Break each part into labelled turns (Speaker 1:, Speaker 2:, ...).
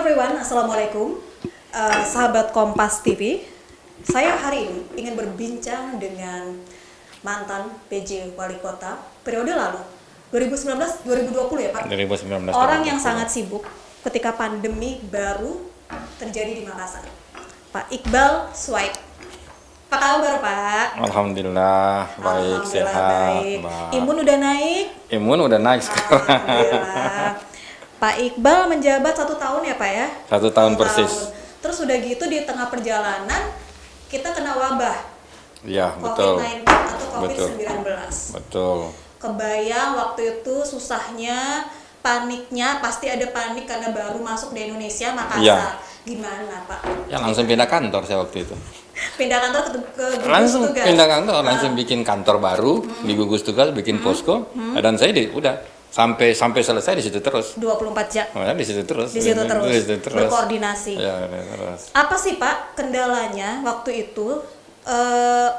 Speaker 1: everyone, Assalamualaikum. Sahabat Kompas TV. Saya hari ini ingin berbincang dengan mantan PJ Wali Kota periode lalu 2019-2020 ya Pak.
Speaker 2: 2019.
Speaker 1: Orang yang sangat sibuk ketika pandemi baru terjadi di Makassar. Pak Iqbal Swaib. Apa kabar Pak?
Speaker 2: Alhamdulillah baik, sehat.
Speaker 1: Baik.
Speaker 2: Mbak.
Speaker 1: Imun udah naik?
Speaker 2: Imun udah naik sekarang.
Speaker 1: Alhamdulillah. Pak Iqbal menjabat 1 tahun ya Pak ya?
Speaker 2: 1 tahun persis.
Speaker 1: Terus udah gitu di tengah perjalanan kita kena wabah
Speaker 2: Iya, betul.
Speaker 1: COVID-19 atau COVID-19.
Speaker 2: Betul.
Speaker 1: Kebayang waktu itu susahnya, paniknya, pasti ada panik karena baru masuk di Indonesia, Makassar.
Speaker 2: Iya.
Speaker 1: Gimana Pak?
Speaker 2: Ya langsung pindah kantor saya waktu itu.
Speaker 1: Pindah kantor ke gugus
Speaker 2: Langsung
Speaker 1: tugas?
Speaker 2: pindah kantor, langsung bikin kantor baru di gugus tugas, bikin posko. Dan saya udah sampai selesai di situ terus.
Speaker 1: 24 jam.
Speaker 2: Oh, ya, di situ terus.
Speaker 1: Di situ terus.
Speaker 2: Di situ terus.
Speaker 1: Berkoordinasi.
Speaker 2: Ya, terus.
Speaker 1: Apa sih Pak kendalanya waktu itu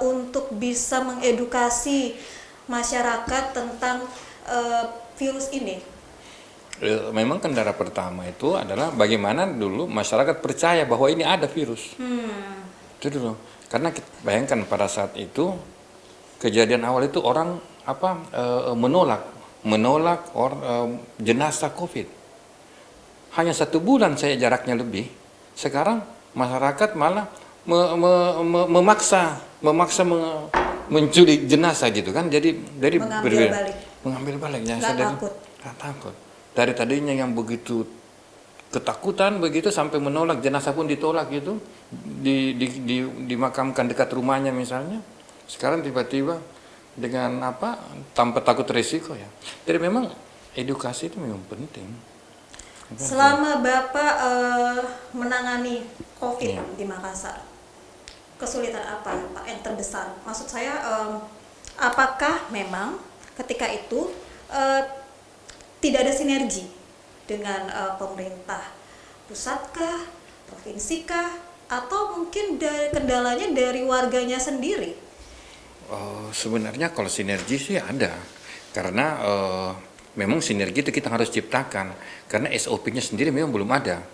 Speaker 1: untuk bisa mengedukasi masyarakat tentang virus ini?
Speaker 2: Memang kendala pertama itu adalah bagaimana dulu masyarakat percaya bahwa ini ada virus. Itu dulu. Karena bayangkan pada saat itu kejadian awal itu orang menolak jenazah COVID. Hanya 1 bulan saya jaraknya lebih. Sekarang masyarakat malah memaksa menculik jenazah gitu kan. Jadi mengambil balik. Nggak takut. Dari tadinya yang begitu ketakutan begitu sampai menolak, jenazah pun ditolak gitu, dimakamkan dekat rumahnya misalnya. Sekarang tiba-tiba dengan tanpa takut risiko ya. Jadi memang edukasi itu memang penting.
Speaker 1: Selama Bapak menangani COVID di Makassar, kesulitan apa Pak yang terbesar? Maksud saya, apakah memang ketika itu tidak ada sinergi dengan pemerintah pusatkah, provinsikah, atau mungkin kendalanya dari warganya sendiri?
Speaker 2: Sebenarnya kalau sinergi sih ada, karena memang sinergi itu kita harus ciptakan, karena SOP-nya sendiri memang belum ada.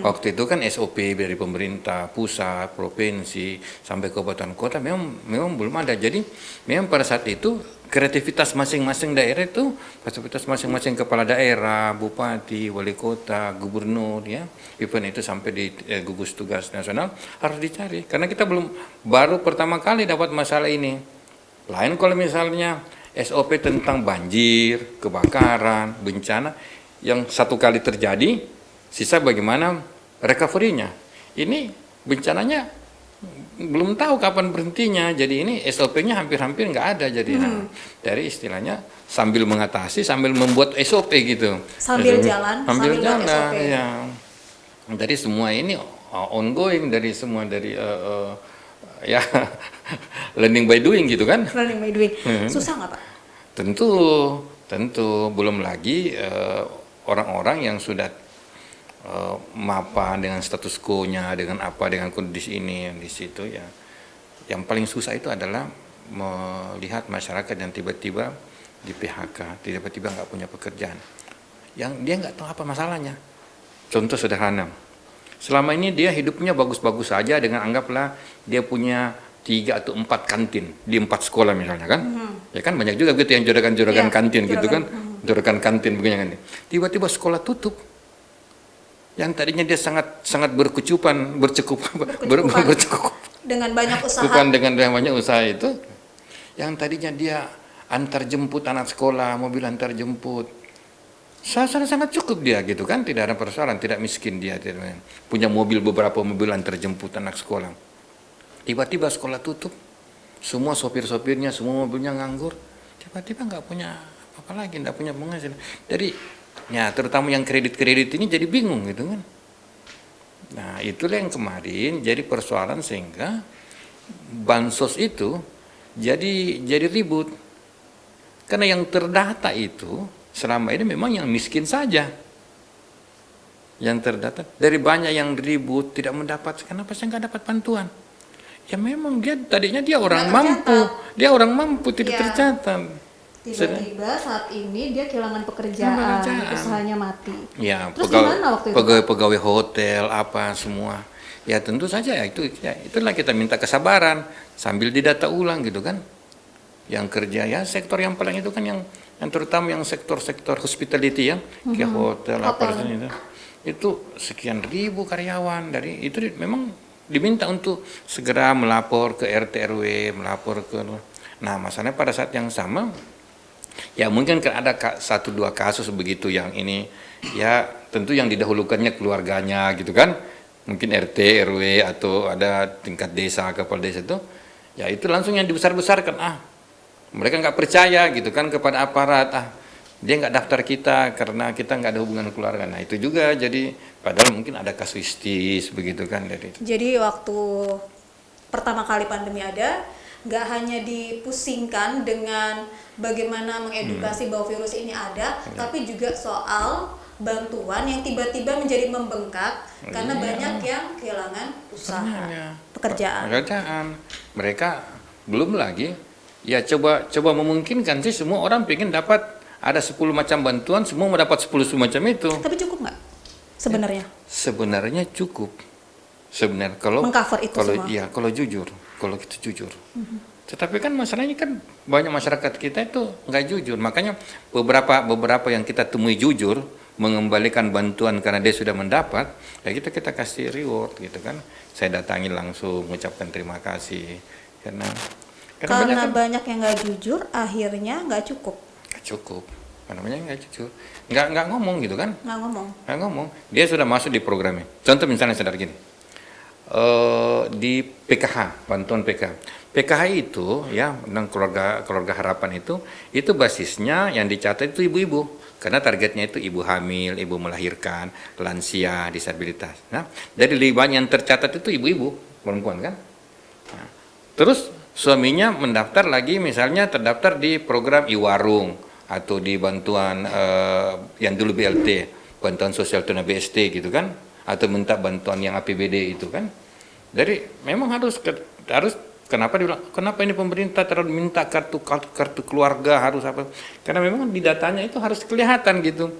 Speaker 2: Waktu itu kan SOP dari pemerintah pusat, provinsi sampai kabupaten kota memang belum ada. Jadi memang pada saat itu kreativitas masing-masing daerah itu, kreativitas masing-masing kepala daerah, bupati, wali kota, gubernur ya, event itu sampai di gugus tugas nasional harus dicari, karena kita baru pertama kali dapat masalah ini. Lain kalau misalnya SOP tentang banjir, kebakaran, bencana yang 1 kali terjadi, sisa bagaimana recovery-nya. Ini bencananya belum tahu kapan berhentinya, jadi ini SOP-nya hampir-hampir nggak ada. Jadi dari istilahnya sambil mengatasi, sambil membuat SOP gitu.
Speaker 1: Sambil jalan SOP.
Speaker 2: Ya. Jadi semua ini ongoing dari semua ya learning by doing gitu kan.
Speaker 1: Learning by doing. Susah nggak Pak?
Speaker 2: Tentu belum lagi orang-orang yang sudah mapan dengan status quo-nya, dengan kondisi ini di situ ya. Yang paling susah itu adalah melihat masyarakat yang tiba-tiba di PHK, tiba-tiba nggak punya pekerjaan, yang dia nggak tahu apa masalahnya. Contoh sederhana, selama ini dia hidupnya bagus-bagus saja dengan anggaplah dia punya 3 atau 4 kantin di 4 sekolah misalnya kan. Ya kan banyak juga gitu yang juragan kantin gitu kan. Juragan kantin begini kan. Tiba-tiba sekolah tutup. Yang tadinya dia sangat bercukup
Speaker 1: dengan banyak usaha.
Speaker 2: Dengan banyak usaha itu, yang tadinya dia antar jemput anak sekolah, mobil antar jemput, sangat cukup dia gitu kan, tidak ada persoalan, tidak miskin dia, punya beberapa mobil antar jemput anak sekolah. Tiba-tiba sekolah tutup, semua sopir-sopirnya, semua mobilnya nganggur, tiba-tiba nggak punya apa lagi, nggak punya penghasilan. Jadi ya, terutama yang kredit ini jadi bingung gitu kan. Nah, itulah yang kemarin jadi persoalan sehingga bansos itu jadi ribut. Karena yang terdata itu selama ini memang yang miskin saja. Yang terdata dari banyak yang ribut tidak mendapat, kenapa saya nggak dapat bantuan? Ya memang tadinya dia orang mampu, tidak tercatat.
Speaker 1: Tiba-tiba saat ini dia kehilangan pekerjaan, usahanya mati.
Speaker 2: Ya,
Speaker 1: Terus gimana waktu itu, Pak?
Speaker 2: pegawai hotel apa semua. Ya tentu saja ya itulah kita minta kesabaran sambil didata ulang gitu kan. Yang kerja ya sektor yang paling itu kan yang terutama yang sektor-sektor hospitality ya, kayak hotel apa itu. Itu sekian ribu karyawan dari itu memang diminta untuk segera melapor ke RT RW, melapor ke. Nah, masalahnya pada saat yang sama ya mungkin kan ada satu dua kasus begitu yang ini ya tentu yang didahulukannya keluarganya gitu kan. Mungkin RT, RW atau ada tingkat desa, kepala desa itu ya itu langsung yang dibesar-besarkan mereka nggak percaya gitu kan kepada aparat dia nggak daftar kita karena kita nggak ada hubungan keluarga. Nah itu juga jadi padahal mungkin ada kasuistis begitu kan dari itu.
Speaker 1: Jadi waktu pertama kali pandemi ada, nggak hanya dipusingkan dengan bagaimana mengedukasi bahwa virus ini ada, tapi juga soal bantuan yang tiba-tiba menjadi membengkak karena banyak yang kehilangan usaha,
Speaker 2: pekerjaan. Mereka belum lagi ya coba memungkinkan sih semua orang pengen dapat ada 10 macam bantuan, semua mendapat 10 macam itu.
Speaker 1: Tapi cukup nggak sebenarnya?
Speaker 2: Sebenarnya cukup. Sebenarnya kalau
Speaker 1: mengcover itu
Speaker 2: kalau
Speaker 1: semua.
Speaker 2: Iya, kalau kita jujur. Tetapi kan masalahnya kan banyak masyarakat kita itu nggak jujur. Makanya beberapa yang kita temui jujur mengembalikan bantuan karena dia sudah mendapat, ya kita kasih reward gitu kan. Saya datangi langsung mengucapkan terima kasih karena
Speaker 1: banyak yang nggak jujur, akhirnya nggak cukup.
Speaker 2: Namanya nggak jujur, nggak ngomong gitu kan? Nggak ngomong. Dia sudah masuk di programnya. Contoh misalnya saudara gini, di PKH, bantuan PKH itu ya, tentang keluarga harapan itu basisnya yang dicatat itu ibu-ibu, karena targetnya itu ibu hamil, ibu melahirkan, lansia, disabilitas. Nah, dari lebih banyak yang tercatat itu ibu-ibu, perempuan kan. Nah, terus suaminya mendaftar lagi, misalnya terdaftar di program iwarung atau di bantuan yang dulu BLT, bantuan sosial tunai BST gitu kan, atau minta bantuan yang APBD itu kan. Jadi memang harus kenapa ini pemerintah terlalu minta kartu keluarga harus apa? Karena memang di datanya itu harus kelihatan gitu.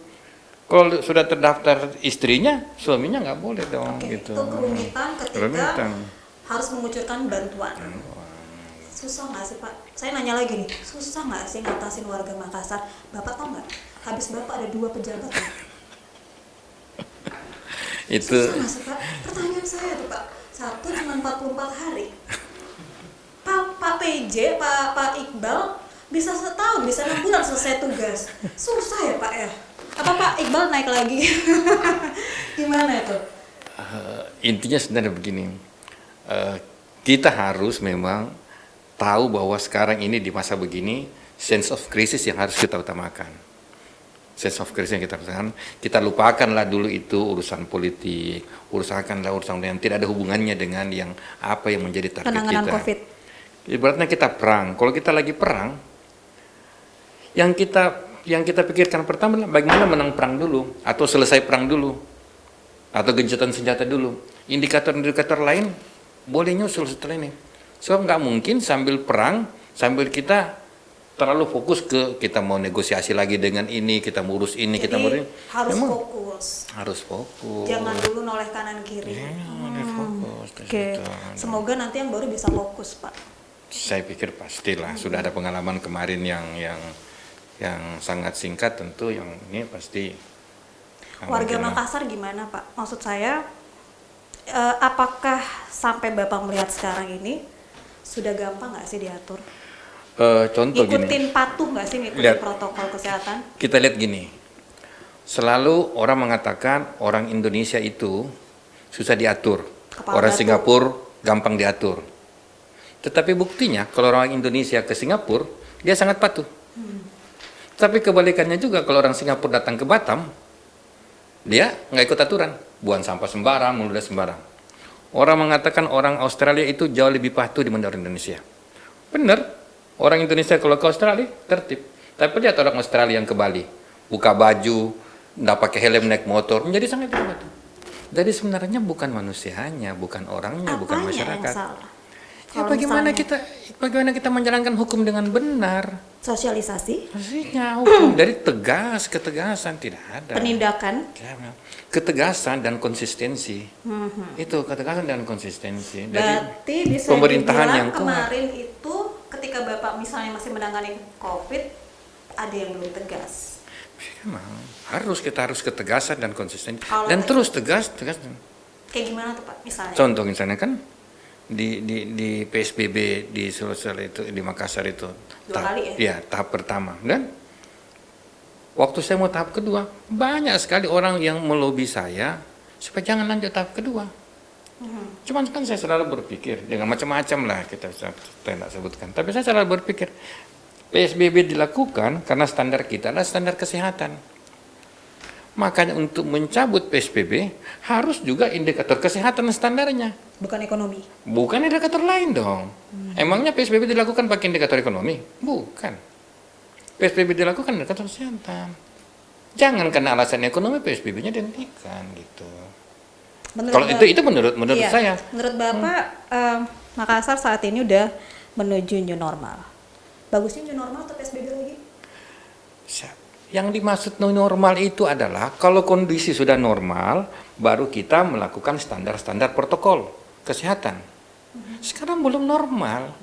Speaker 2: Kalau sudah terdaftar istrinya, suaminya nggak boleh dong. Gitu.
Speaker 1: Itu kerumitan ketika harus mengucurkan bantuan. Susah nggak sih Pak? Saya nanya lagi nih, susah nggak sih ngatasin warga Makassar? Bapak tahu nggak? Habis Bapak ada 2 pejabat ya?
Speaker 2: Itu.
Speaker 1: Susah nggak sih Pak? Pertanyaan saya tuh Pak, satu cuma 44 hari. Pak PJ, Pak Iqbal bisa setahun, bisa 6 bulan selesai tugas. Susah ya Pak ya? Apa Pak Iqbal naik lagi? Gimana itu?
Speaker 2: Intinya sebenarnya begini, kita harus memang tahu bahwa sekarang ini di masa begini sense of crisis yang harus kita utamakan. Sense of crisis yang kita utamakan, kita lupakanlah dulu itu urusan politik, urusan yang tidak ada hubungannya dengan yang apa yang menjadi target
Speaker 1: penanganan
Speaker 2: kita.
Speaker 1: COVID.
Speaker 2: Ibaratnya kita perang. Kalau kita lagi perang, yang kita pikirkan pertama adalah bagaimana menang perang dulu, atau selesai perang dulu, atau gencatan senjata dulu. Indikator-indikator lain boleh nyusul setelah ini. Sebab nggak mungkin sambil perang, sambil kita terlalu fokus ke kita mau negosiasi lagi dengan ini, kita mau urus ini,
Speaker 1: jadi
Speaker 2: kita mau ini.
Speaker 1: Harus fokus. Jangan
Speaker 2: Jangan
Speaker 1: dulu noleh kanan kiri.
Speaker 2: fokus.
Speaker 1: Oke. Semoga nanti yang baru bisa fokus Pak.
Speaker 2: Saya pikir pastilah sudah ada pengalaman kemarin yang sangat singkat, tentu yang ini pasti.
Speaker 1: Warga Makassar gimana Pak? Maksud saya apakah sampai Bapak melihat sekarang ini sudah gampang nggak sih diatur?
Speaker 2: Contoh
Speaker 1: Ikutin
Speaker 2: gini.
Speaker 1: patuh nggak sih ngikutin protokol kesehatan?
Speaker 2: Kita lihat gini. Selalu orang mengatakan orang Indonesia itu susah diatur. Orang Singapura gampang diatur. Tetapi buktinya kalau orang Indonesia ke Singapura, dia sangat patuh. Tapi kebalikannya juga kalau orang Singapura datang ke Batam, dia nggak ikut aturan. Buang sampah sembarang, meludah sembarang. Orang mengatakan orang Australia itu jauh lebih patuh dibanding orang Indonesia. Benar, orang Indonesia kalau ke Australia tertib. Tapi lihat orang Australia yang ke Bali, buka baju, nggak pakai helm naik motor, menjadi sangat patuh. Jadi sebenarnya bukan manusianya, bukan orangnya, bukan masyarakat.
Speaker 1: Yang salah?
Speaker 2: Ya,
Speaker 1: Kalau misalnya
Speaker 2: bagaimana kita menjalankan hukum dengan benar?
Speaker 1: sosialisasi,
Speaker 2: Pastinya hukum dari tegas, ketegasan tidak ada.
Speaker 1: penindakan,
Speaker 2: Ya, ketegasan dan konsistensi. Itu ketegasan dan konsistensi. Jadi
Speaker 1: berarti bisa
Speaker 2: pemerintahan
Speaker 1: dibilang
Speaker 2: yang kuat.
Speaker 1: kemarin itu ketika Bapak misalnya masih menangani COVID, ada yang belum tegas.
Speaker 2: Memang kita harus ketegasan dan konsisten
Speaker 1: Kalau
Speaker 2: dan
Speaker 1: kayak-
Speaker 2: terus tegas.
Speaker 1: Kayak gimana tuh Pak misalnya?
Speaker 2: Contoh misalnya kan di PSBB di Sulsel itu di Makassar itu
Speaker 1: Dua kali ya?
Speaker 2: tahap pertama dan waktu saya mau tahap kedua banyak sekali orang yang melobi saya supaya jangan lanjut tahap kedua. Cuman kan saya selalu berpikir dengan macam-macam lah kita saya tidak sebutkan, tapi saya selalu berpikir PSBB dilakukan karena standar kita adalah standar kesehatan. Makanya untuk mencabut PSBB harus juga indikator kesehatan standarnya.
Speaker 1: Bukan ekonomi.
Speaker 2: Bukan indikator lain dong. Emangnya PSBB dilakukan pakai indikator ekonomi? Bukan. PSBB dilakukan indikator kesehatan. Jangan karena alasan ekonomi PSBB-nya dihentikan gitu. Kalau itu menurut
Speaker 1: iya,
Speaker 2: saya.
Speaker 1: Menurut Bapak, Makassar saat ini udah menuju new normal. Bagusnya new normal atau PSBB lagi?
Speaker 2: Yang dimaksud new normal itu adalah kalau kondisi sudah normal, baru kita melakukan standar-standar protokol kesehatan. Sekarang belum normal.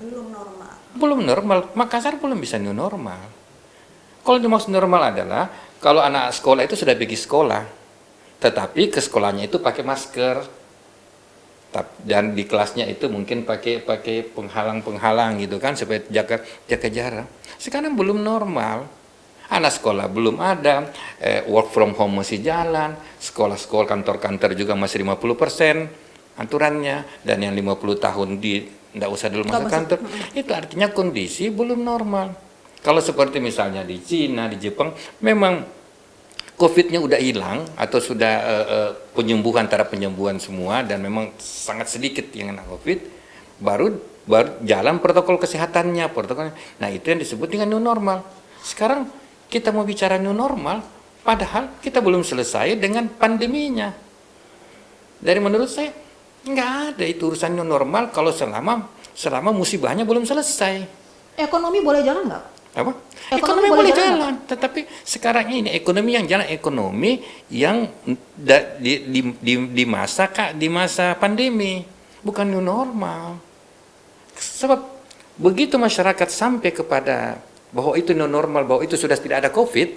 Speaker 2: Belum normal. Makassar belum bisa new normal. Kalau dimaksud normal adalah kalau anak sekolah itu sudah pergi sekolah, tetapi ke sekolahnya itu pakai masker. Dan di kelasnya itu mungkin pakai penghalang gitu kan supaya jaga jarak. Sekarang belum normal. Anak sekolah belum ada, work from home masih jalan, sekolah-sekolah, kantor-kantor juga masih 50% aturannya, dan yang 50 tahun tidak usah dulu masuk kantor. Itu artinya kondisi belum normal. Kalau seperti misalnya di Cina, di Jepang, memang COVID-nya udah hilang atau sudah penyembuhan semua dan memang sangat sedikit yang kena COVID, baru jalan protokol kesehatannya, Nah itu yang disebut dengan new normal. Sekarang kita mau bicara new normal, padahal kita belum selesai dengan pandeminya. Dari menurut saya, nggak ada itu urusan new normal kalau selama musibahnya belum selesai.
Speaker 1: Ekonomi boleh jalan nggak?
Speaker 2: Apa?
Speaker 1: Ekonomi
Speaker 2: Ekonomi
Speaker 1: boleh
Speaker 2: boleh
Speaker 1: jalan
Speaker 2: jalan, tetapi sekarang ini ekonomi yang jalan ekonomi yang di masa pandemi, bukan new normal. Sebab begitu masyarakat sampai kepada bahwa itu new normal, bahwa itu sudah tidak ada COVID,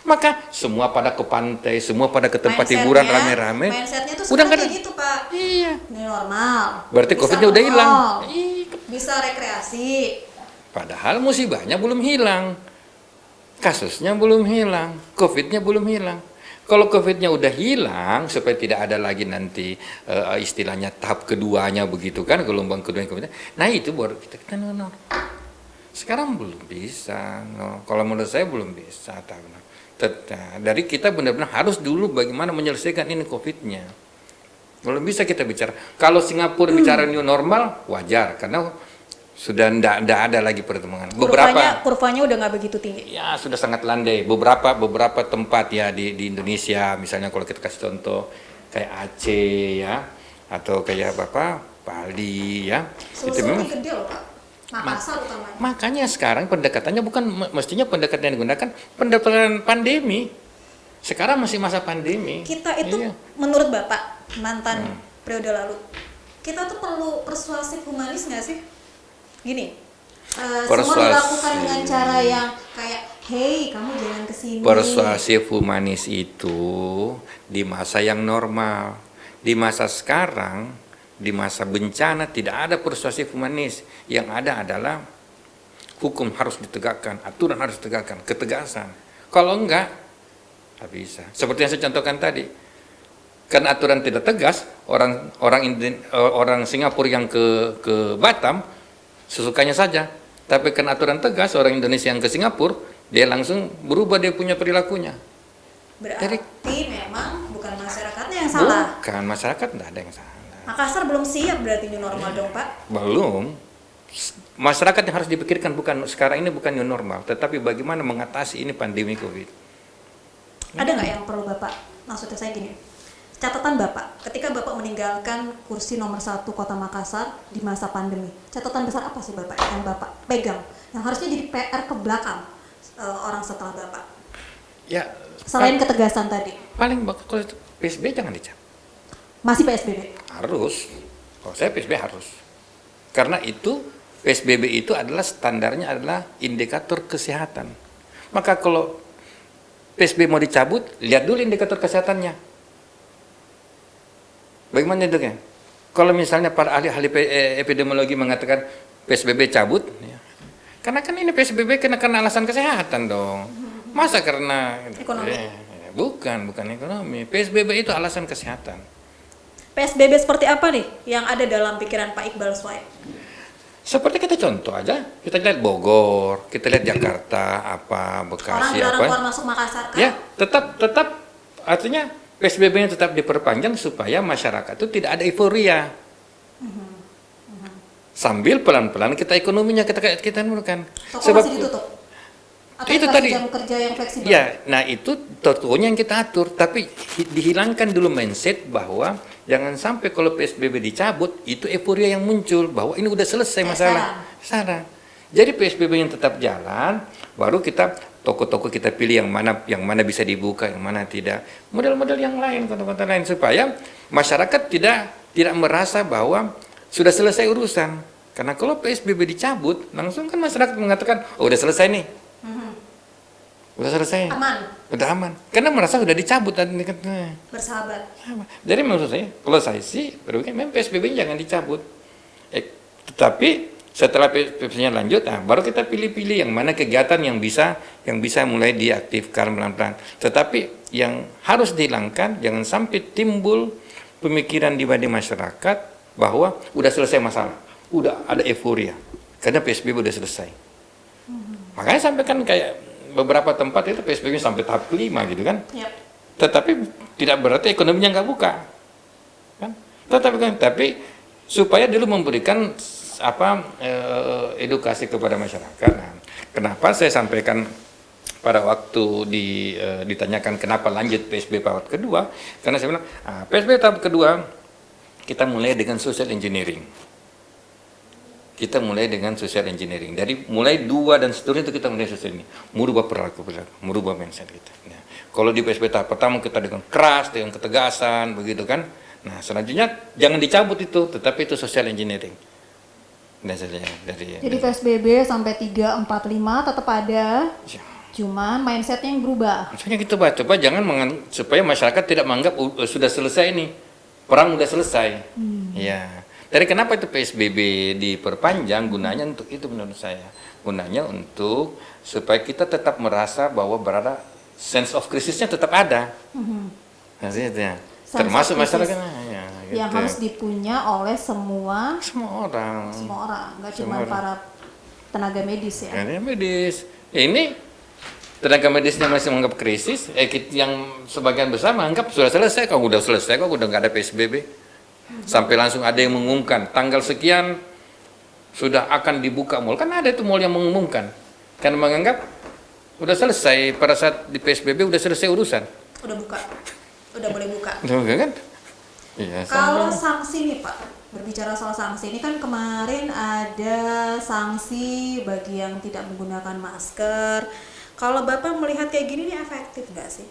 Speaker 2: maka semua pada ke pantai, semua pada ke tempat hiburan rame-rame.
Speaker 1: Mindsetnya tuh
Speaker 2: Udah
Speaker 1: sekarang
Speaker 2: nggak
Speaker 1: kayak gitu Pak.
Speaker 2: Iya.
Speaker 1: New normal.
Speaker 2: Berarti
Speaker 1: Bisa
Speaker 2: COVID-nya udah
Speaker 1: ke
Speaker 2: hilang.
Speaker 1: mall,
Speaker 2: Iya.
Speaker 1: bisa rekreasi.
Speaker 2: Padahal musibahnya belum hilang. Kasusnya belum hilang, COVID-nya belum hilang. Kalau COVID-nya udah hilang, supaya tidak ada lagi nanti istilahnya tahap keduanya begitu kan, gelombang kedua yang nah itu baru kita new normal. Sekarang belum bisa, kalau menurut saya belum bisa. Dari kita benar-benar harus dulu bagaimana menyelesaikan ini COVID-nya. Belum bisa kita bicara. Kalau Singapura bicara new normal, wajar karena sudah tidak ada lagi pertemuan.
Speaker 1: Kurvanya udah nggak begitu tinggi.
Speaker 2: Ya sudah sangat landai. Beberapa tempat ya di Indonesia, misalnya kalau kita kasih contoh kayak Aceh ya, atau kayak Bali ya. Itu memang
Speaker 1: gede loh Pak. Makassar utamanya.
Speaker 2: Makanya sekarang pendekatannya bukan mestinya pendekatan yang digunakan pendekatan pandemi. Sekarang masih masa pandemi.
Speaker 1: Kita itu menurut Bapak mantan periode lalu, kita tuh perlu persuasif humanis nggak sih? Gini, semua dilakukan dengan cara yang kayak, hey kamu jangan kesini.
Speaker 2: Persuasif humanis itu di masa yang normal. Di masa sekarang, di masa bencana tidak ada persuasif humanis. Yang ada adalah hukum harus ditegakkan, aturan harus ditegakkan, ketegasan. Kalau enggak, tak bisa. Seperti yang saya contohkan tadi, karena aturan tidak tegas, orang Singapura yang ke Batam sesukanya saja. Tapi karena aturan tegas, orang Indonesia yang ke Singapura dia langsung berubah dia punya perilakunya.
Speaker 1: Berarti memang bukan masyarakatnya yang salah.
Speaker 2: Bukan, masyarakat tidak ada yang salah.
Speaker 1: Makassar belum siap berarti new normal dong Pak?
Speaker 2: Belum. Masyarakat yang harus dipikirkan sekarang ini bukan new normal, tetapi bagaimana mengatasi ini pandemi COVID.
Speaker 1: Ada nggak yang perlu Bapak, maksudnya saya gini, catatan Bapak ketika Bapak meninggalkan kursi nomor 1 Kota Makassar di masa pandemi, catatan besar apa sih Bapak yang Bapak pegang, yang harusnya jadi PR ke belakang orang setelah Bapak?
Speaker 2: Ya,
Speaker 1: Selain ketegasan tadi,
Speaker 2: paling bagus kalau itu PSBB jangan dicabut.
Speaker 1: masih PSBB.
Speaker 2: Harus. Kalau saya PSBB harus. Karena itu PSBB itu adalah standarnya adalah indikator kesehatan. Maka kalau PSBB mau dicabut, lihat dulu indikator kesehatannya. Bagaimana itu kan? Kalau misalnya para ahli-ahli epidemiologi mengatakan PSBB cabut, ya. Karena kan ini PSBB karena alasan kesehatan dong. Masa karena
Speaker 1: Ekonomi.
Speaker 2: bukan ekonomi. PSBB itu alasan kesehatan.
Speaker 1: PSBB seperti apa nih yang ada dalam pikiran Pak Iqbal Swaib?
Speaker 2: Seperti kita contoh aja, kita lihat Bogor, kita lihat Jakarta, apa
Speaker 1: Orang
Speaker 2: Bekasi,
Speaker 1: dilarang
Speaker 2: apa.
Speaker 1: keluar masuk Makassar kan?
Speaker 2: Ya, tetap artinya PSBB-nya tetap diperpanjang supaya masyarakat itu tidak ada euforia. Sambil pelan-pelan kita ekonominya kita nurunkan.
Speaker 1: Toko masih ditutup? Atau
Speaker 2: itu
Speaker 1: dikasih
Speaker 2: tadi
Speaker 1: jam kerja yang fleksibel?
Speaker 2: ya, nah itu tokonya yang kita atur, tapi dihilangkan dulu mindset bahwa jangan sampai kalau PSBB dicabut itu euforia yang muncul bahwa ini udah selesai masalah. Salah. Jadi PSBB yang tetap jalan, baru kita toko-toko kita pilih yang mana bisa dibuka, yang mana tidak. Model-model yang lain, kota-kota lain supaya masyarakat tidak merasa bahwa sudah selesai urusan. Karena kalau PSBB dicabut, langsung kan masyarakat mengatakan, oh udah selesai nih. Udah selesai.
Speaker 1: Aman.
Speaker 2: Udah aman. Karena merasa sudah dicabut tadi.
Speaker 1: Bersahabat.
Speaker 2: Jadi menurut saya, kalau saya sih, memang PSBB jangan dicabut. Tetapi setelah PSBB-nya lanjut, baru kita pilih-pilih yang mana kegiatan yang bisa mulai diaktifkan pelan-pelan. Tetapi yang harus dihilangkan, jangan sampai timbul pemikiran di masyarakat bahwa udah selesai masalah, udah ada euforia, karena PSBB udah selesai. Makanya sampai kan kayak beberapa tempat itu PSBB sampai tahap kelima gitu kan.
Speaker 1: Yep.
Speaker 2: Tetapi tidak berarti ekonominya nggak buka, kan? Tapi supaya dulu memberikan edukasi kepada masyarakat. Nah, kenapa saya sampaikan pada waktu ditanyakan kenapa lanjut PSBB tahap kedua? Karena saya bilang PSBB tahap kedua kita mulai dengan social engineering. Kita mulai dengan social engineering. Dari mulai 2 dan seterusnya itu kita mulai social ini, merubah perilaku, merubah mindset kita. Nah, kalau di PSBB tahap pertama kita dengan keras, dengan ketegasan, begitu kan. Nah, selanjutnya jangan dicabut itu, tetapi itu social engineering. Nah,
Speaker 1: Jadi PSBB sampai 3, 4, 5 tetap ada, cuman mindsetnya yang berubah.
Speaker 2: Maksudnya gitu, Pak. Coba jangan supaya masyarakat tidak menganggap sudah selesai nih, perang udah selesai. Ya. Dari kenapa itu PSBB diperpanjang, gunanya untuk itu menurut saya. Gunanya untuk supaya kita tetap merasa bahwa sense of crisisnya tetap ada. Maksudnya, termasuk masyarakat. Ya, gitu.
Speaker 1: Yang harus dipunya oleh semua
Speaker 2: orang.
Speaker 1: Nggak cuma para tenaga medis ya.
Speaker 2: Tenaga medis. Ini tenaga medisnya masih menganggap krisis, yang sebagian besar menganggap sudah selesai, kok udah selesai, kok udah nggak ada PSBB. Sampai langsung ada yang mengumumkan tanggal sekian sudah akan dibuka mal, kan ada itu mal yang mengumumkan karena menganggap udah selesai, pada saat di PSBB udah selesai urusan,
Speaker 1: udah boleh buka.
Speaker 2: kan? Iya.
Speaker 1: Kalau sanksi nih Pak, berbicara soal sanksi ini kan kemarin ada sanksi bagi yang tidak menggunakan masker. Kalau Bapak melihat kayak gini nih efektif nggak sih?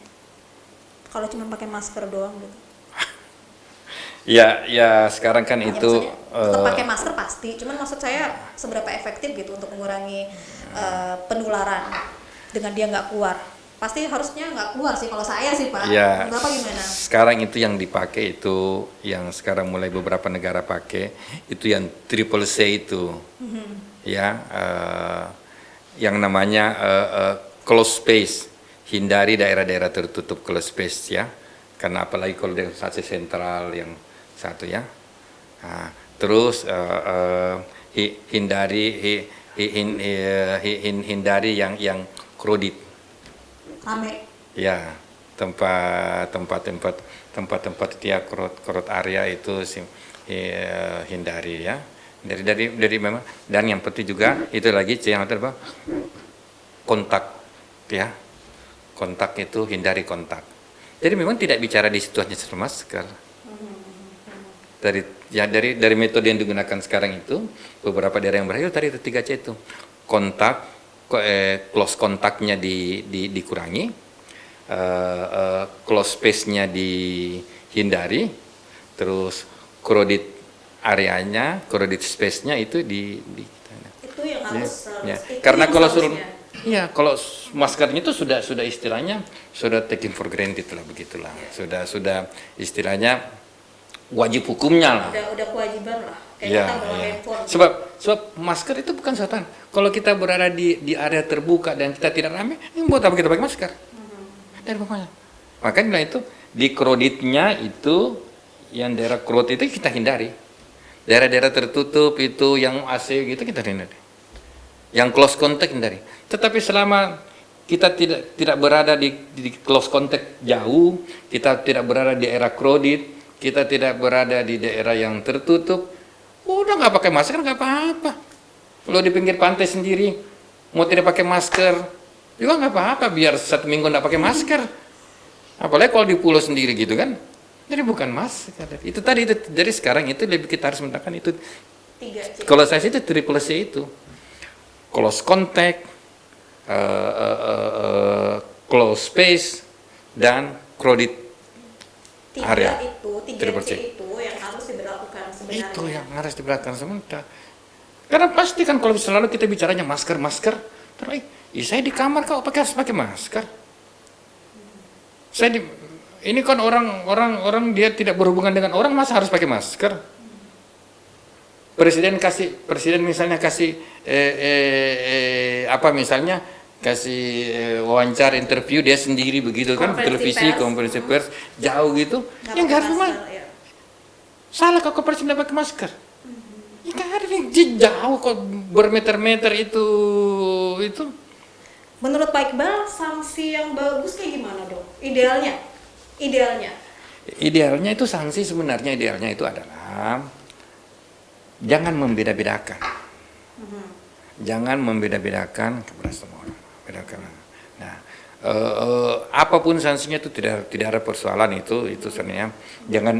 Speaker 1: Kalau cuma pakai masker doang gitu?
Speaker 2: Ya sekarang kan
Speaker 1: ya,
Speaker 2: itu
Speaker 1: tetap pakai masker pasti, cuman maksud saya seberapa efektif gitu untuk mengurangi penularan dengan dia nggak keluar. Pasti harusnya nggak keluar sih kalau saya sih Pak.
Speaker 2: Ya,
Speaker 1: Bapak gimana?
Speaker 2: sekarang itu yang dipakai itu, yang sekarang mulai beberapa negara pakai itu yang triple C itu, ya, yang namanya close space, hindari daerah-daerah tertutup close space ya, karena apalagi kalau di stasiun sentral yang satu ya, terus hindari yang crowded.
Speaker 1: Rame.
Speaker 2: Ya, tempat-tempat dia crowd area itu hindari ya. Dari memang, dan yang penting juga itu lagi yang apa? Kontak ya. Kontak itu hindari kontak. Jadi memang tidak bicara di situasi masker. dari metode yang digunakan sekarang itu, beberapa daerah yang berhasil tadi itu 3C itu. Close kontaknya dikurangi, close space-nya dihindari, terus crowded areanya, crowded space-nya itu
Speaker 1: Itu yang harus
Speaker 2: ya.
Speaker 1: itu
Speaker 2: Karena
Speaker 1: yang
Speaker 2: kalau
Speaker 1: seharusnya.
Speaker 2: kalau maskernya itu sudah istilahnya sudah taken for granted lah, begitulah. Sudah istilahnya wajib hukumnya lah.
Speaker 1: Udah kewajiban lah. Kayak
Speaker 2: Ya,
Speaker 1: kita bawa
Speaker 2: ya.
Speaker 1: handphone.
Speaker 2: Sebab masker itu bukan setan. Kalau kita berada di area terbuka dan kita tidak ramai, buat apa kita pakai masker? Dari bawahnya. Makanya itu di crowded-nya itu yang daerah crowded itu kita hindari. Daerah-daerah tertutup itu yang AC gitu kita hindari. Yang close contact hindari. Tetapi selama kita tidak berada di close contact jauh, kita tidak berada di daerah crowded, kita tidak berada di daerah yang tertutup, udah nggak pakai masker nggak apa-apa. Kalau di pinggir pantai sendiri mau tidak pakai masker juga nggak apa-apa, biar 1 minggu nggak pakai masker. Apalagi kalau di pulau sendiri gitu kan. Jadi bukan masker. Itu tadi itu dari sekarang itu lebih kita harus menekan itu.
Speaker 1: 3C.
Speaker 2: Kalau saya itu triple C itu. Close contact, close space, dan crowded area.
Speaker 1: Tiga C itu yang harus diberlakukan sebenarnya.
Speaker 2: Itu yang harus diberlakukan sementara. Karena pasti kan kalau selalu kita bicaranya masker, terus saya di kamar kok harus pakai masker. Ini kan orang dia tidak berhubungan dengan orang, masa harus pakai masker? Presiden misalnya kasih wawancara interview dia sendiri begitu kan, televisi konferensi pers jauh gitu, yang nggak harus
Speaker 1: Ya.
Speaker 2: salah kalau presiden pakai masker. Ya nggak ada yang jauh kok bermeter-meter itu.
Speaker 1: Menurut Pak Iqbal, sanksi yang bagus kayak gimana dong? Idealnya
Speaker 2: Itu sanksi sebenarnya idealnya itu adalah jangan membeda-bedakan. Jangan membeda-bedakan kepada semua orang. Nah, apapun sanksinya itu tidak ada persoalan itu sebenarnya.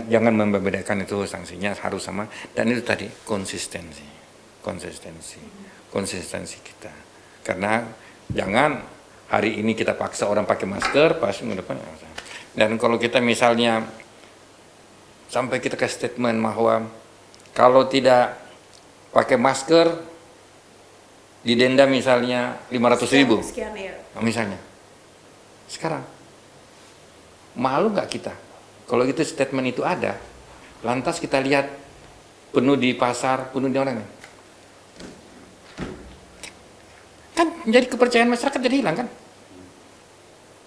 Speaker 2: Jangan membeda-bedakan itu sanksinya harus sama, dan itu tadi konsistensi kita. Karena jangan hari ini kita paksa orang pakai masker, pas minggu depan. Dan kalau kita misalnya sampai kita ke statement bahwa kalau tidak pakai masker didenda misalnya 500.000,
Speaker 1: sekian ya.
Speaker 2: misalnya. Sekarang malu nggak kita kalau itu statement itu ada, lantas kita lihat penuh di pasar, penuh di orang, kan menjadi kepercayaan masyarakat jadi hilang kan?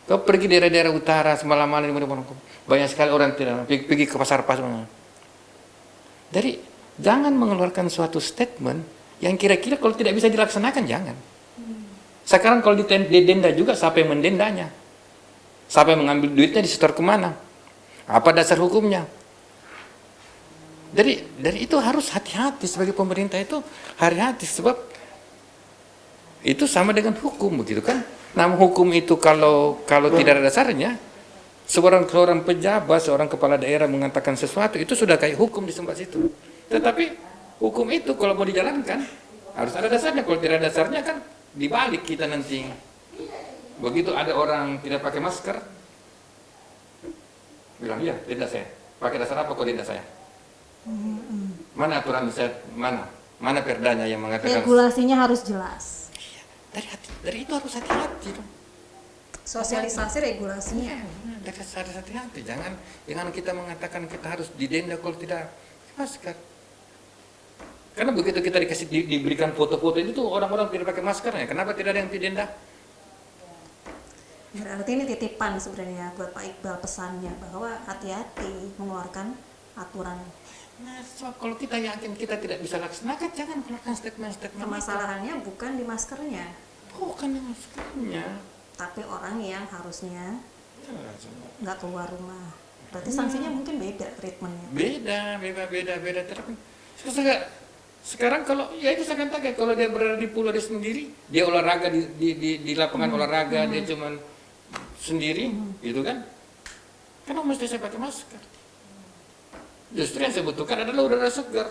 Speaker 2: Kau pergi daerah-daerah utara semalam-malam banyak sekali orang tidak pergi ke pasar-pasar. Jadi jangan mengeluarkan suatu statement yang kira-kira kalau tidak bisa dilaksanakan, jangan. Sekarang kalau didenda juga, siapa yang mendendanya? Siapa yang mengambil duitnya, disetor kemana? Apa dasar hukumnya? Dari itu harus hati-hati sebagai pemerintah, itu hati-hati, sebab itu sama dengan hukum begitu kan. Namun hukum itu kalau tidak ada dasarnya, seorang pejabat, seorang kepala daerah mengatakan sesuatu, itu sudah kayak hukum di tempat situ. Tetapi hukum itu kalau mau dijalankan harus ada dasarnya. Kalau tidak ada dasarnya kan dibalik kita nanti. Begitu ada orang tidak pakai masker, bilang iya denda saya. Pakai dasar apa kok denda saya? Mana aturan saya? Mana perdanya yang mengatakan?
Speaker 3: Regulasinya harus jelas.
Speaker 2: Dari itu harus hati-hati dong.
Speaker 1: Sosialisasi regulasinya.
Speaker 2: Dari harus hati-hati. Jangan kita mengatakan kita harus didenda kalau tidak masker. Karena begitu kita diberikan foto-foto itu tuh orang-orang tidak pakai masker ya. Kenapa tidak ada yang didenda?
Speaker 1: Berarti ini titipan sebenarnya buat Pak Iqbal, pesannya bahwa hati-hati mengeluarkan aturan.
Speaker 2: Nah, sebab kalau kita yakin kita tidak bisa laksanakan, jangan keluarkan statement-statement.
Speaker 1: Permasalahannya bukan di maskernya,
Speaker 2: Bukan di maskernya.
Speaker 1: tapi orang yang harusnya nggak keluar rumah. Berarti sanksinya mungkin beda treatmentnya.
Speaker 2: Beda. Tapi sekarang kalau ya itu saya katakan, kalau dia berada di pulau dia sendiri, dia olahraga di lapangan olahraga, dia cuman sendiri, gitu kan? Kenapa mesti saya pakai masker? Justru yang saya butuhkan adalah udara segar.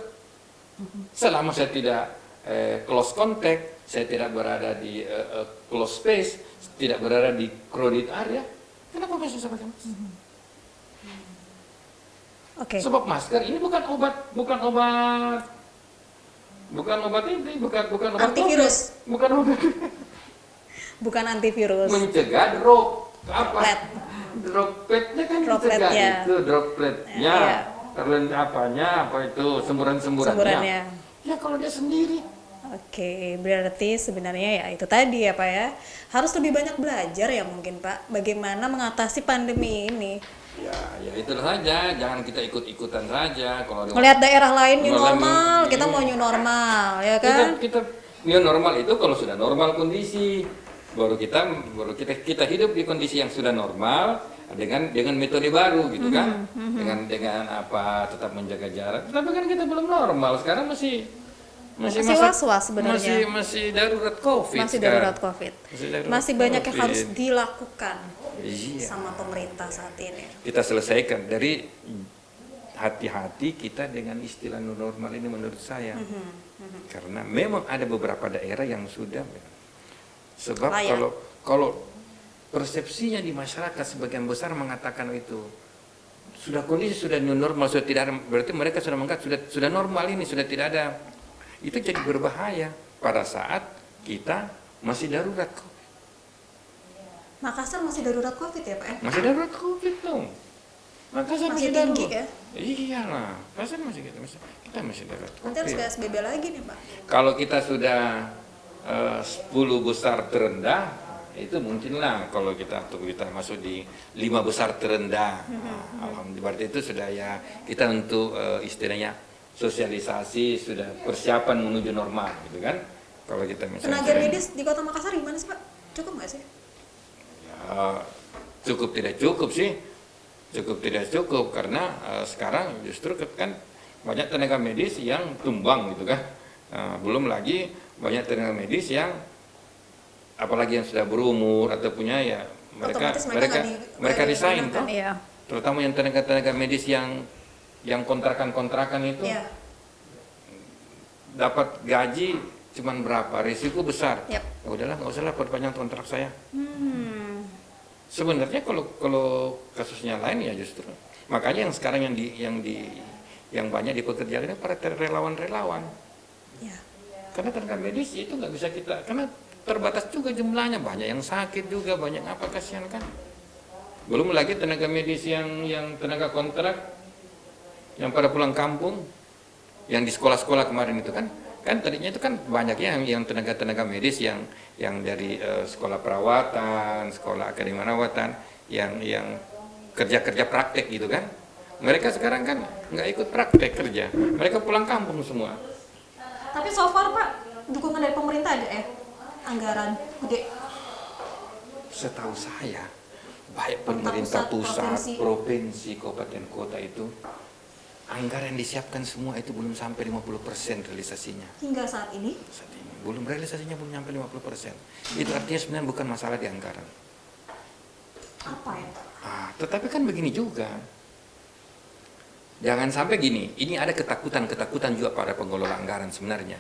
Speaker 2: Selama saya tidak close contact, saya tidak berada di close space, tidak berada di crowded area, kenapa masih sama sama?
Speaker 1: Oke.
Speaker 2: Sebab masker ini bukan obat, bukan obat ini, bukan obat
Speaker 1: Antivirus.
Speaker 2: COVID, bukan obat
Speaker 1: Bukan antivirus.
Speaker 2: mencegah drop
Speaker 1: Droplet.
Speaker 2: dropletnya kan
Speaker 1: Dropletnya.
Speaker 2: mencegah itu dropletnya,
Speaker 1: Iya.
Speaker 2: apa itu semburannya.
Speaker 1: Semburannya.
Speaker 2: Ya kalau dia sendiri.
Speaker 1: Oke, berarti sebenarnya ya itu tadi ya Pak ya. Harus lebih banyak belajar ya mungkin Pak, bagaimana mengatasi pandemi ini.
Speaker 2: Ya itulah saja, jangan kita ikut-ikutan saja. Kalau
Speaker 1: Melihat daerah lain new
Speaker 2: Malah
Speaker 1: normal,
Speaker 2: ini-
Speaker 1: kita mau new normal, ya kan?
Speaker 2: kita new normal itu kalau sudah normal kondisi, baru kita hidup di kondisi yang sudah normal dengan metode baru gitu kan, dengan apa tetap menjaga jarak. Tapi kan kita belum normal sekarang masih
Speaker 1: Masih was-was sebenarnya.
Speaker 2: masih darurat COVID.
Speaker 1: Masih
Speaker 2: sekarang.
Speaker 1: darurat COVID.
Speaker 2: Masih darurat
Speaker 1: Masih banyak yang
Speaker 2: COVID.
Speaker 1: harus dilakukan
Speaker 2: Iya.
Speaker 1: sama pemerintah saat ini.
Speaker 2: Kita selesaikan dari hati-hati kita dengan istilah new normal ini menurut saya. Karena memang ada beberapa daerah yang sudah sebab
Speaker 1: Layak.
Speaker 2: kalau persepsinya di masyarakat sebagian besar mengatakan itu sudah kondisi sudah new normal, sudah tidak ada, berarti mereka sudah menganggap sudah normal ini, sudah tidak ada. Itu jadi berbahaya pada saat kita masih darurat COVID.
Speaker 1: Makassar masih darurat COVID ya Pak ya?
Speaker 2: Masih darurat COVID dong. Makassar
Speaker 1: Masih
Speaker 2: masih
Speaker 1: tinggi
Speaker 2: darurat.
Speaker 1: ya?
Speaker 2: Iyalah, Makassar masih kita masih darurat
Speaker 1: Nanti harus
Speaker 2: COVID.
Speaker 1: PSBB lagi nih Pak.
Speaker 2: Kalau kita sudah 10 besar terendah, itu mungkinlah kalau kita masuk di 5 besar terendah. Nah, alhamdulillah berarti itu sudah ya kita untuk istilahnya sosialisasi, sudah persiapan menuju normal gitu kan. Kalau kita misalnya
Speaker 1: Tenaga medis di Kota Makassar gimana sih Pak? Cukup nggak sih?
Speaker 2: ya, cukup tidak cukup sih. Cukup tidak cukup karena sekarang justru kan banyak tenaga medis yang tumbang gitu kan. Belum lagi banyak tenaga medis yang apalagi yang sudah berumur atau punya ya
Speaker 1: Otomatis mereka
Speaker 2: mereka resign
Speaker 1: digunakan,
Speaker 2: toh.
Speaker 1: iya.
Speaker 2: Terutama yang tenaga medis yang kontrakan itu
Speaker 1: Iya.
Speaker 2: dapat gaji cuman berapa, risiko besar.
Speaker 1: Yap.
Speaker 2: Ya udahlah, nggak usah lah perpanjang kontrak saya.
Speaker 1: Hmm.
Speaker 2: Sebenarnya kalau kasusnya lain ya justru makanya yang sekarang yang banyak dipekerjakan ini para relawan-relawan.
Speaker 1: Ya.
Speaker 2: Karena tenaga medis itu nggak bisa kita, karena terbatas juga jumlahnya, banyak yang sakit juga, banyak apa, kasihan kan. Belum lagi tenaga medis yang tenaga kontrak, yang pada pulang kampung, yang di sekolah-sekolah kemarin itu kan tadinya itu kan banyak yang tenaga medis yang dari sekolah perawatan, sekolah akademi perawatan, yang kerja praktek gitu kan. Mereka sekarang kan nggak ikut praktek kerja, mereka pulang kampung semua.
Speaker 1: Tapi so far Pak, dukungan dari pemerintah ada ya? Anggaran gede.
Speaker 2: Setahu saya, baik
Speaker 1: Pemerintah
Speaker 2: pemerintah pusat,
Speaker 1: pusat,
Speaker 2: provinsi, kabupaten, kota itu, anggaran disiapkan semua itu belum sampai 50% realisasinya.
Speaker 1: Hingga saat ini,
Speaker 2: Saat ini. Belum realisasinya belum sampai 50%. Itu artinya sebenarnya bukan masalah di anggaran.
Speaker 1: apa ya Pak?
Speaker 2: Tetapi kan begini juga. Jangan sampai gini, ini ada ketakutan juga pada pengelola anggaran sebenarnya.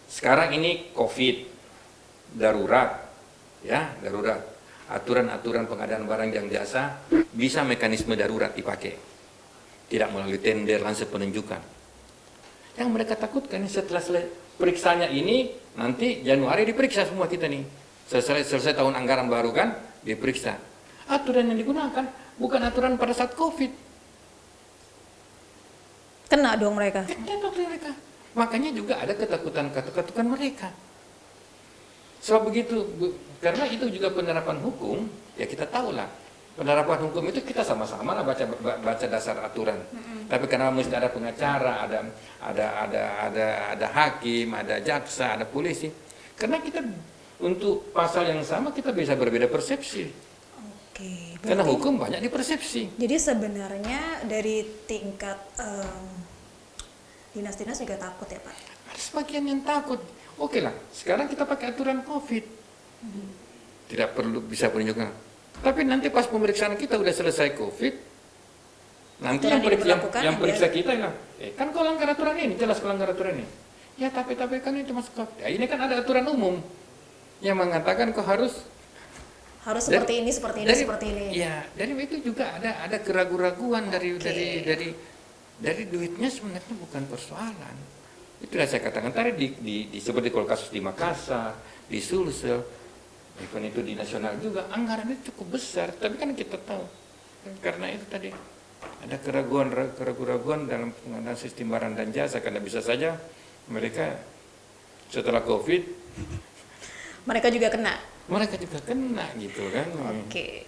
Speaker 2: Sekarang ini COVID, darurat, ya darurat. Aturan-aturan pengadaan barang yang biasa bisa mekanisme darurat dipakai, tidak melalui tender langsung penunjukan. Yang mereka takutkan setelah periksanya ini nanti Januari diperiksa semua kita nih. Selesai tahun anggaran baru kan diperiksa. Aturan yang digunakan bukan aturan pada saat COVID.
Speaker 1: Kena dong mereka.
Speaker 2: Tembak mereka. Makanya juga ada ketakutan mereka. Sebab begitu, karena itu juga penerapan hukum, ya kita tahulah. Penerapan hukum itu kita sama-sama lah baca dasar aturan. Tapi karena mesti ada pengacara, ada hakim, ada jaksa, ada polisi. Karena kita untuk pasal yang sama kita bisa berbeda persepsi.
Speaker 1: Oke.
Speaker 2: Karena
Speaker 1: berarti-
Speaker 2: hukum banyak dipersepsi.
Speaker 1: Jadi sebenarnya dari tingkat dinas-dinas juga takut ya Pak?
Speaker 2: Ada sebagian yang takut. Oke lah, sekarang kita pakai aturan COVID. Tidak perlu bisa penunjukan. Tapi nanti pas pemeriksaan kita udah selesai COVID, Nanti
Speaker 1: Aturan
Speaker 2: yang periksa,
Speaker 1: diberlakukan,
Speaker 2: yang
Speaker 1: ya.
Speaker 2: periksa kita bilang, kan kau langgar aturan ini, jelas kau langgar aturan ini. Ya tapi kan itu masuk COVID. Ya, ini kan ada aturan umum yang mengatakan kau harus
Speaker 1: seperti ini, seperti ini, seperti ini.
Speaker 2: Ya, dari itu juga ada keraguan-raguan dari duitnya sebenarnya bukan persoalan. Itulah saya katakan tadi di seperti kalau kasus di Makassar, di Sulsel, event itu di nasional juga anggarannya cukup besar, tapi kan kita tahu karena itu tadi ada keraguan dalam pengadaan sistem barang dan jasa karena bisa saja mereka setelah COVID
Speaker 1: Mereka juga kena.
Speaker 2: gitu kan.
Speaker 1: Oke.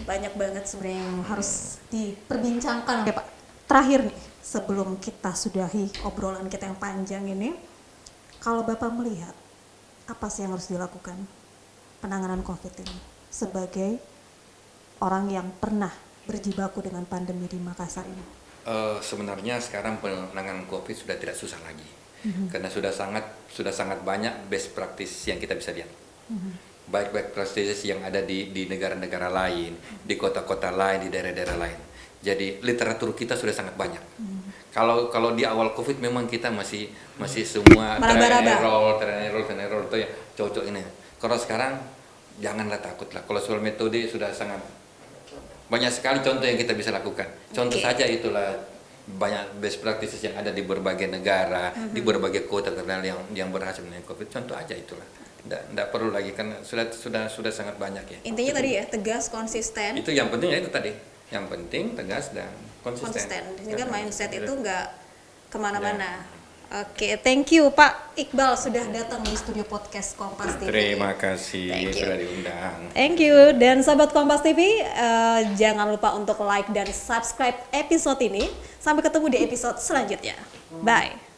Speaker 1: Banyak banget sebenarnya yang harus diperbincangkan. Oke Pak, terakhir nih sebelum kita sudahi obrolan kita yang panjang ini, kalau Bapak melihat apa sih yang harus dilakukan penanganan COVID ini sebagai orang yang pernah berjibaku dengan pandemi di Makassar ini?
Speaker 2: Sebenarnya sekarang penanganan COVID sudah tidak susah lagi karena sudah sangat banyak best practice yang kita bisa lihat. Baik practices yang ada di negara-negara lain, di kota-kota lain, di daerah-daerah lain. Jadi literatur kita sudah sangat banyak. Kalau di awal COVID memang kita masih semua trial and error itu ya cocok ini. Kalau sekarang janganlah takut lah. Kalau soal metode sudah sangat banyak sekali contoh yang kita bisa lakukan. Contoh saja itulah banyak best practices yang ada di berbagai negara, di berbagai kota terkenal yang berhasil dengan COVID. Contoh aja itulah. Nggak perlu lagi kan sudah sangat banyak ya.
Speaker 1: Intinya tadi ya, tegas, konsisten.
Speaker 2: Itu yang penting ya itu tadi. Yang penting tegas dan konsisten.
Speaker 1: Ini kan mindset itu nggak kemana-mana. Oke, thank you Pak Iqbal sudah datang di studio podcast Kompas TV.
Speaker 2: Terima kasih
Speaker 1: Thank you.
Speaker 2: sudah diundang.
Speaker 1: Thank you. Dan sahabat Kompas TV, jangan lupa untuk like dan subscribe episode ini. Sampai ketemu di episode selanjutnya. Bye.